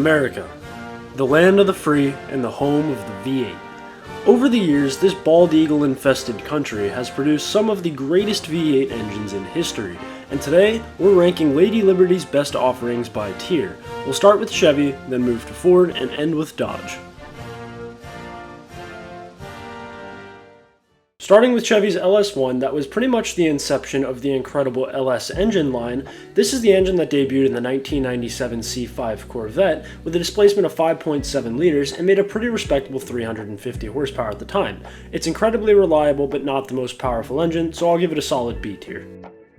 America, the land of the free and the home of the V8. Over the years, this bald eagle-infested country has produced some of the greatest V8 engines in history, and today we're ranking Lady Liberty's best offerings by tier. We'll start with Chevy, then move to Ford, and end with Dodge. Starting with Chevy's LS1, that was pretty much the inception of the incredible LS engine line. This is the engine that debuted in the 1997 C5 Corvette with a displacement of 5.7 liters and made a pretty respectable 350 horsepower at the time. It's incredibly reliable but not the most powerful engine, so I'll give it a solid B tier.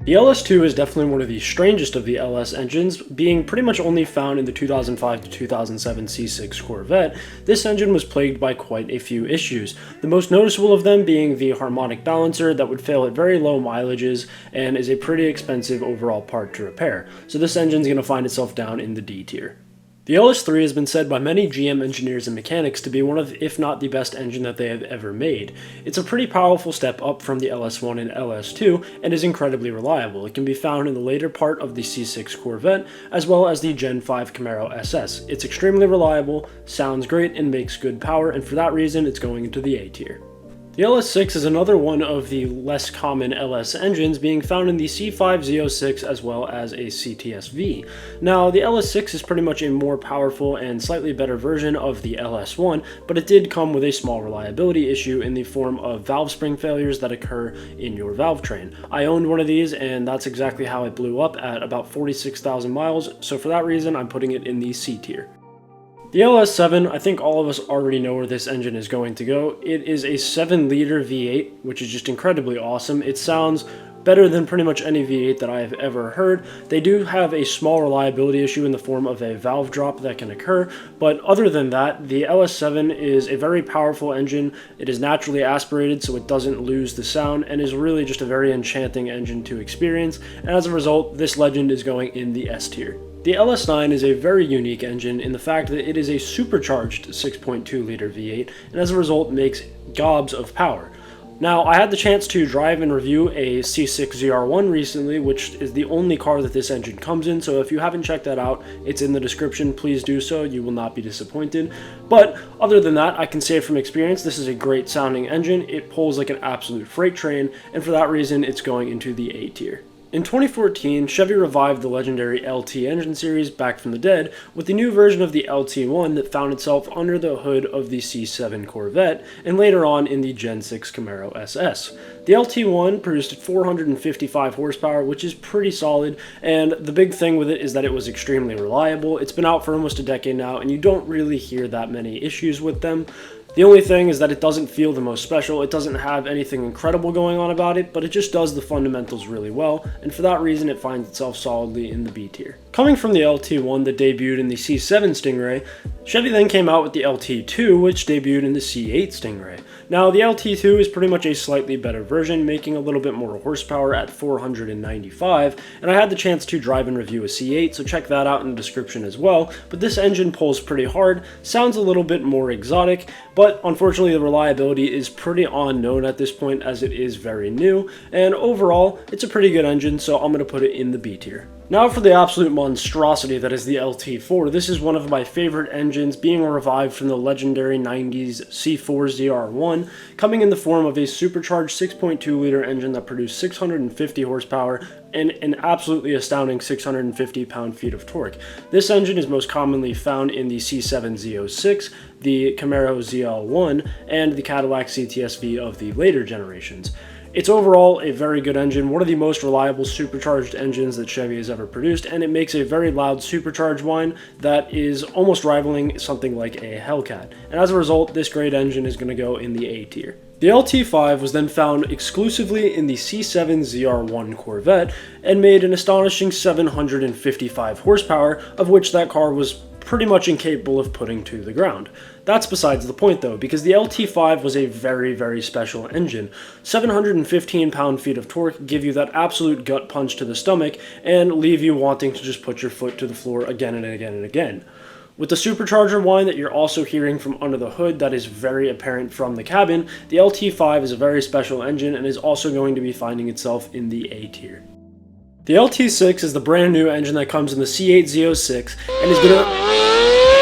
The LS2 is definitely one of the strangest of the LS engines, being pretty much only found in the 2005 to 2007 C6 Corvette. This engine was plagued by quite a few issues, the most noticeable of them being the harmonic balancer that would fail at very low mileages and is a pretty expensive overall part to repair, so this engine's going to find itself down in the D tier. The LS3 has been said by many GM engineers and mechanics to be one of, if not the best engine that they have ever made. It's a pretty powerful step up from the LS1 and LS2 and is incredibly reliable. It can be found in the later part of the C6 Corvette as well as the Gen 5 Camaro SS. It's extremely reliable, sounds great, and makes good power, and for that reason it's going into the A tier. The LS6 is another one of the less common LS engines, being found in the C5 Z06 as well as a CTS-V. Now, the LS6 is pretty much a more powerful and slightly better version of the LS1, but it did come with a small reliability issue in the form of valve spring failures that occur in your valve train. I owned one of these, and that's exactly how it blew up at about 46,000 miles, so for that reason, I'm putting it in the C tier. The LS7, I think all of us already know where this engine is going to go. It is a 7-liter V8, which is just incredibly awesome. It sounds better than pretty much any V8 that I have ever heard. They do have a small reliability issue in the form of a valve drop that can occur, but other than that, the LS7 is a very powerful engine. It is naturally aspirated so it doesn't lose the sound, and is really just a very enchanting engine to experience, and as a result, this legend is going in the S tier. The LS9 is a very unique engine in the fact that it is a supercharged 6.2 liter V8 and as a result makes gobs of power. Now, I had the chance to drive and review a C6 ZR1 recently, which is the only car that this engine comes in, so if you haven't checked that out, it's in the description. Please do so, you will not be disappointed. But other than that, I can say from experience, this is a great sounding engine. It pulls like an absolute freight train, and for that reason, it's going into the A tier. In 2014, Chevy revived the legendary LT engine series back from the dead with the new version of the LT1 that found itself under the hood of the C7 Corvette and later on in the Gen 6 Camaro SS. The LT1 produced 455 horsepower, which is pretty solid, and the big thing with it is that it was extremely reliable. It's been out for almost a decade now, and you don't really hear that many issues with them. The only thing is that it doesn't feel the most special. It doesn't have anything incredible going on about it, but it just does the fundamentals really well, and for that reason it finds itself solidly in the B tier. Coming from the LT1 that debuted in the C7 Stingray, Chevy then came out with the LT2, which debuted in the C8 Stingray. Now, the LT2 is pretty much a slightly better version, making a little bit more horsepower at 495, and I had the chance to drive and review a C8, so check that out in the description as well, but this engine pulls pretty hard, sounds a little bit more exotic, but unfortunately the reliability is pretty unknown at this point as it is very new, and overall, it's a pretty good engine, so I'm going to put it in the B tier. Now for the absolute monstrosity that is the LT4. This is one of my favorite engines, being revived from the legendary 90s C4 ZR1, coming in the form of a supercharged 6.2 liter engine that produced 650 horsepower and an absolutely astounding 650 pound-feet of torque. This engine is most commonly found in the C7 Z06, the Camaro ZL1, and the Cadillac CTS-V of the later generations. It's overall a very good engine, one of the most reliable supercharged engines that Chevy has ever produced, and it makes a very loud supercharged whine that is almost rivaling something like a Hellcat. And as a result, this great engine is going to go in the A tier. The LT5 was then found exclusively in the C7 ZR1 Corvette and made an astonishing 755 horsepower, of which that car was pretty much incapable of putting to the ground. That's besides the point though, because the LT5 was a very, very special engine. 715 pound-feet of torque give you that absolute gut punch to the stomach and leave you wanting to just put your foot to the floor again and again and again. With the supercharger whine that you're also hearing from under the hood that is very apparent from the cabin, the LT5 is a very special engine and is also going to be finding itself in the A tier. The LT6 is the brand new engine that comes in the C8 Z06 and is going to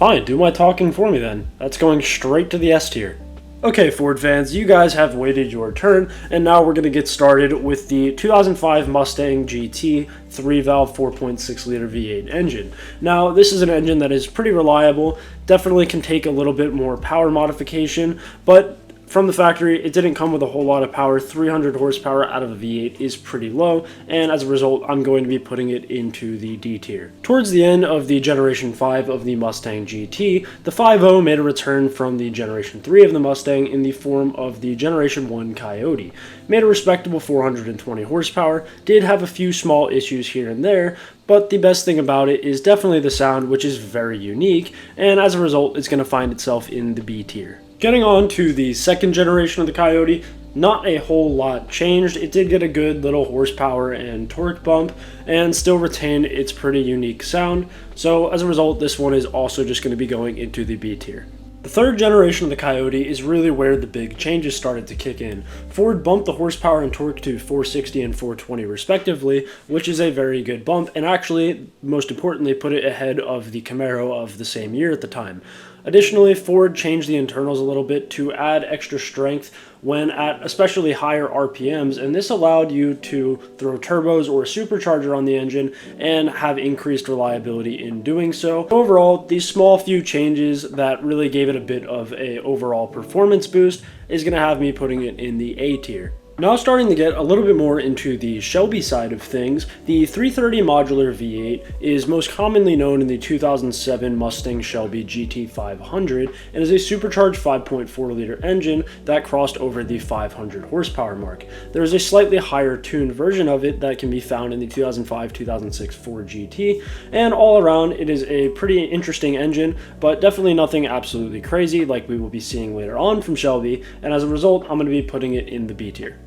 Fine, do my talking for me then. That's going straight to the S tier. Okay, Ford fans, you guys have waited your turn, and now we're going to get started with the 2005 Mustang GT 3-valve 4.6-liter V8 engine. Now, this is an engine that is pretty reliable, definitely can take a little bit more power modification, but from the factory, it didn't come with a whole lot of power. 300 horsepower out of a V8 is pretty low, and as a result, I'm going to be putting it into the D tier. Towards the end of the Generation 5 of the Mustang GT, the 5.0 made a return from the Generation 3 of the Mustang in the form of the Generation 1 Coyote. Made a respectable 420 horsepower, did have a few small issues here and there, but the best thing about it is definitely the sound, which is very unique, and as a result, it's going to find itself in the B tier. Getting on to the second generation of the Coyote, not a whole lot changed. It did get a good little horsepower and torque bump and still retained its pretty unique sound. So as a result, this one is also just going to be going into the B tier. The third generation of the Coyote is really where the big changes started to kick in. Ford bumped the horsepower and torque to 460 and 420 respectively, which is a very good bump, and actually, most importantly, put it ahead of the Camaro of the same year at the time. Additionally, Ford changed the internals a little bit to add extra strength when at especially higher RPMs, and this allowed you to throw turbos or a supercharger on the engine and have increased reliability in doing so. Overall, these small few changes that really gave it a bit of a overall performance boost is going to have me putting it in the A tier. Now starting to get a little bit more into the Shelby side of things, the 330 modular V8 is most commonly known in the 2007 Mustang Shelby GT500 and is a supercharged 5.4-liter engine that crossed over the 500 horsepower mark. There is a slightly higher tuned version of it that can be found in the 2005-2006 Ford GT, and all around it is a pretty interesting engine, but definitely nothing absolutely crazy like we will be seeing later on from Shelby, and as a result I'm going to be putting it in the B tier.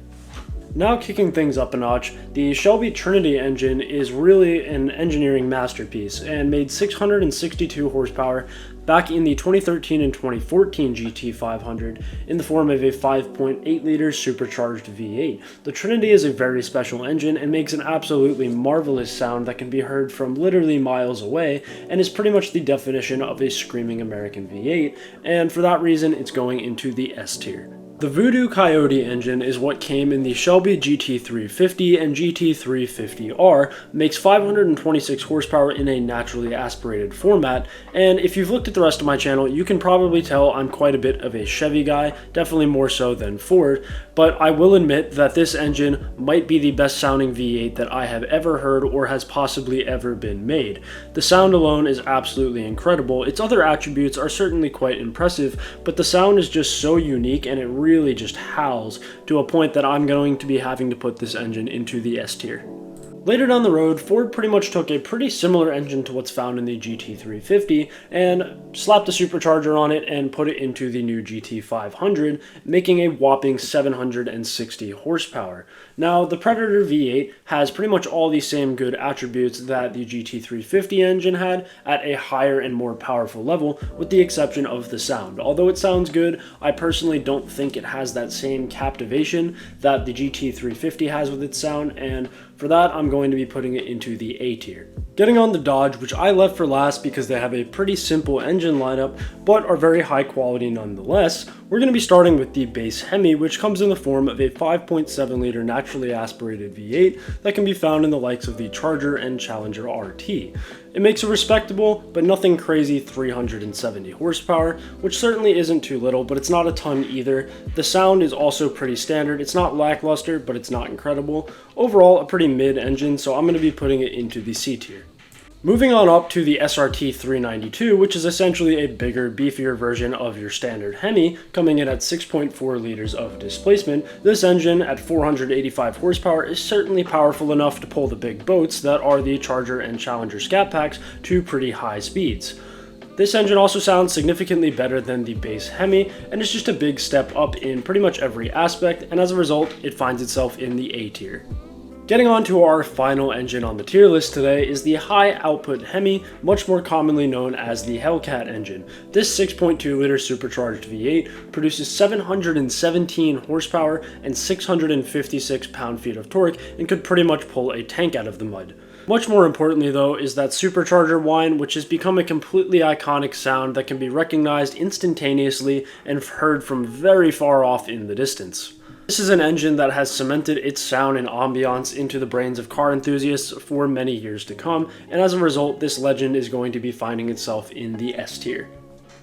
Now kicking things up a notch, the Shelby Trinity engine is really an engineering masterpiece and made 662 horsepower back in the 2013 and 2014 GT500 in the form of a 5.8-liter supercharged V8. The Trinity is a very special engine and makes an absolutely marvelous sound that can be heard from literally miles away and is pretty much the definition of a screaming American V8, and for that reason it's going into the S tier. The Voodoo Coyote engine is what came in the Shelby GT350 and GT350R, makes 526 horsepower in a naturally aspirated format, and if you've looked at the rest of my channel, you can probably tell I'm quite a bit of a Chevy guy, definitely more so than Ford, but I will admit that this engine might be the best sounding V8 that I have ever heard or has possibly ever been made. The sound alone is absolutely incredible. Its other attributes are certainly quite impressive, but the sound is just so unique and it really just howls to a point that I'm going to be having to put this engine into the S tier. Later down the road, Ford pretty much took a pretty similar engine to what's found in the GT350 and slapped a supercharger on it and put it into the new GT500, making a whopping 760 horsepower. Now, the Predator V8 has pretty much all the same good attributes that the GT350 engine had at a higher and more powerful level, with the exception of the sound. Although it sounds good, I personally don't think it has that same captivation that the GT350 has with its sound, and for that, I'm going to be putting it into the A tier. Getting on the Dodge, which I left for last because they have a pretty simple engine lineup, but are very high quality nonetheless, we're going to be starting with the base Hemi, which comes in the form of a 5.7-liter naturally aspirated V8 that can be found in the likes of the Charger and Challenger RT. It makes a respectable, but nothing crazy 370 horsepower, which certainly isn't too little, but it's not a ton either. The sound is also pretty standard. It's not lackluster, but it's not incredible. Overall, a pretty mid engine, so I'm going to be putting it into the C tier. Moving on up to the SRT 392, which is essentially a bigger, beefier version of your standard Hemi, coming in at 6.4 liters of displacement. This engine at 485 horsepower is certainly powerful enough to pull the big boats that are the Charger and Challenger Scat Packs to pretty high speeds. This engine also sounds significantly better than the base Hemi, and it's just a big step up in pretty much every aspect, and as a result, it finds itself in the A tier. Getting on to our final engine on the tier list today is the high output Hemi, much more commonly known as the Hellcat engine. This 6.2 liter supercharged V8 produces 717 horsepower and 656 pound-feet of torque and could pretty much pull a tank out of the mud. Much more importantly though is that supercharger whine, which has become a completely iconic sound that can be recognized instantaneously and heard from very far off in the distance. This is an engine that has cemented its sound and ambiance into the brains of car enthusiasts for many years to come, and as a result, this legend is going to be finding itself in the S tier.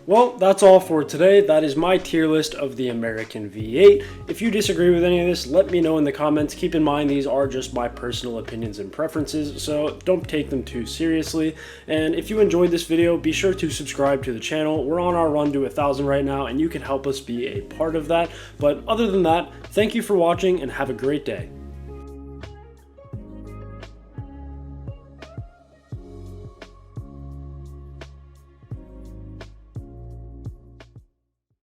Well, that's all for today. That is my tier list of the American V8. If you disagree with any of this, let me know in the comments. Keep in mind these are just my personal opinions and preferences, so don't take them too seriously. And if you enjoyed this video, be sure to subscribe to the channel. We're on our run to 1,000 right now, and you can help us be a part of that. But other than that, thank you for watching and have a great day.